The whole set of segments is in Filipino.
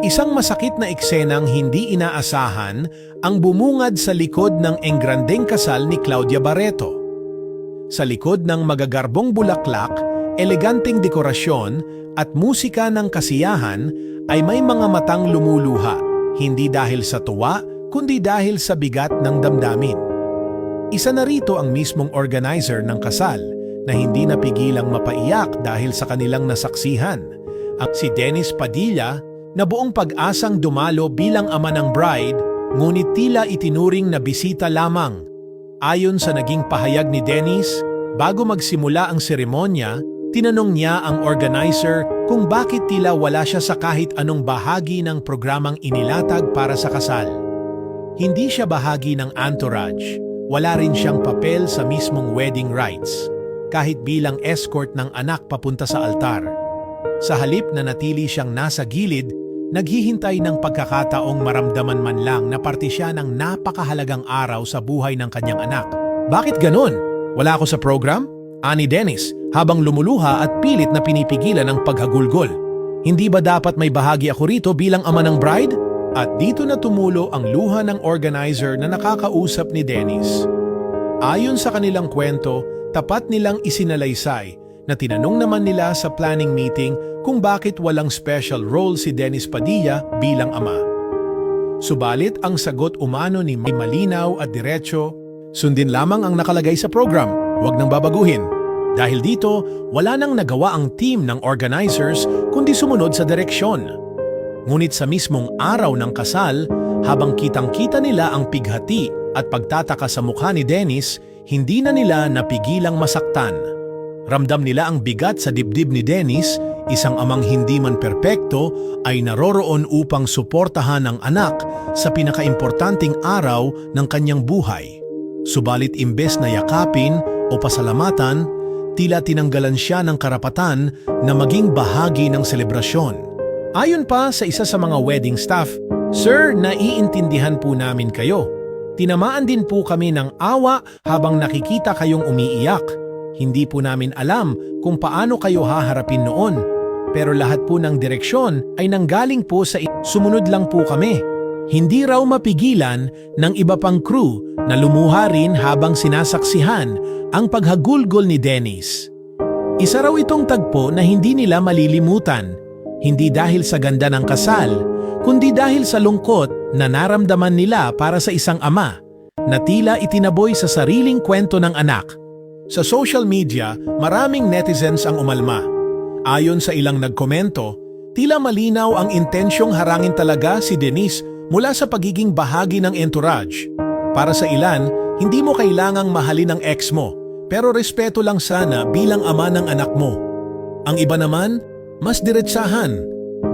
Isang masakit na eksenang hindi inaasahan ang bumungad sa likod ng engrandeng kasal ni Claudia Barreto. Sa likod ng magagarbong bulaklak, eleganteng dekorasyon at musika ng kasiyahan ay may mga matang lumuluha, hindi dahil sa tuwa kundi dahil sa bigat ng damdamin. Isa na rito ang mismong organizer ng kasal na hindi napigilang mapaiyak dahil sa kanilang nasaksihan, ang si Dennis Padilla na buong pag-asang dumalo bilang ama ng bride, ngunit tila itinuring na bisita lamang. Ayon sa naging pahayag ni Dennis, bago magsimula ang seremonya, tinanong niya ang organizer kung bakit tila wala siya sa kahit anong bahagi ng programang inilatag para sa kasal. Hindi siya bahagi ng entourage, wala rin siyang papel sa mismong wedding rites, kahit bilang escort ng anak papunta sa altar. Sa halip na natili siyang nasa gilid, naghihintay ng pagkakataong maramdaman man lang na parte siya ng napakahalagang araw sa buhay ng kanyang anak. Bakit ganon? Wala ako sa program? Ani Dennis, habang lumuluha at pilit na pinipigilan ang paghagulgol. Hindi ba dapat may bahagi ako rito bilang ama ng bride? At dito na tumulo ang luha ng organizer na nakakausap ni Dennis. Ayon sa kanilang kwento, tapat nilang isinalaysay na tinanong naman nila sa planning meeting kung bakit walang special role si Dennis Padilla bilang ama. Subalit ang sagot umano ni malinaw at diretso, sundin lamang ang nakalagay sa program, huwag nang babaguhin. Dahil dito, wala nang nagawa ang team ng organizers kundi sumunod sa direksyon. Ngunit sa mismong araw ng kasal, habang kitang-kita nila ang pighati at pagtataka sa mukha ni Dennis, hindi na nila napigilang masaktan. Ramdam nila ang bigat sa dibdib ni Dennis, isang amang hindi man perpekto ay naroroon upang suportahan ang anak sa pinakaimportanteng araw ng kanyang buhay. Subalit imbes na yakapin o pasalamatan, tila tinanggalan siya ng karapatan na maging bahagi ng selebrasyon. Ayon pa sa isa sa mga wedding staff, "Sir, naiintindihan po namin kayo. Tinamaan din po kami ng awa habang nakikita kayong umiiyak. Hindi po namin alam kung paano kayo haharapin noon. Pero lahat po ng direksyon ay nanggaling po sa sumunod lang po kami." Hindi raw mapigilan ng iba pang crew na lumuha rin habang sinasaksihan ang paghagulgol ni Dennis. Isa raw itong tagpo na hindi nila malilimutan, hindi dahil sa ganda ng kasal, kundi dahil sa lungkot na naramdaman nila para sa isang ama na tila itinaboy sa sariling kwento ng anak. Sa social media, maraming netizens ang umalma. Ayon sa ilang nagkomento, tila malinaw ang intensyong harangin talaga si Dennis mula sa pagiging bahagi ng entourage. Para sa ilan, hindi mo kailangang mahalin ang ex mo, pero respeto lang sana bilang ama ng anak mo. Ang iba naman, mas diretsahan.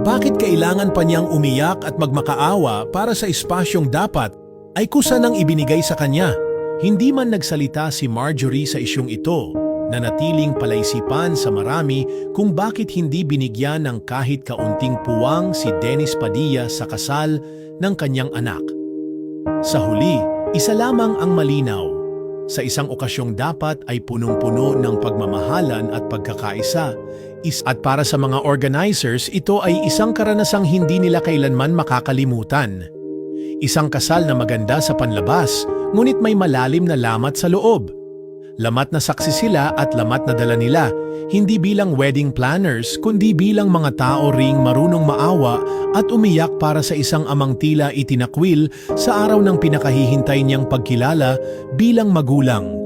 Bakit kailangan pa niyang umiyak at magmakaawa para sa espasyong dapat ay kusa nang ibinigay sa kanya? Hindi man nagsalita si Marjorie sa isyong ito, na natiling palaisipan sa marami kung bakit hindi binigyan ng kahit kaunting puwang si Dennis Padilla sa kasal ng kanyang anak. Sa huli, isa lamang ang malinaw. Sa isang okasyong dapat ay punong-puno ng pagmamahalan at pagkakaisa. At para sa mga organizers, ito ay isang karanasang hindi nila kailanman makakalimutan. Isang kasal na maganda sa panlabas, ngunit may malalim na lamat sa loob. Lamat na saksi sila at lamat na dala nila, hindi bilang wedding planners kundi bilang mga tao ring marunong maawa at umiyak para sa isang amang tila itinakwil sa araw ng pinakahihintay niyang pagkilala bilang magulang.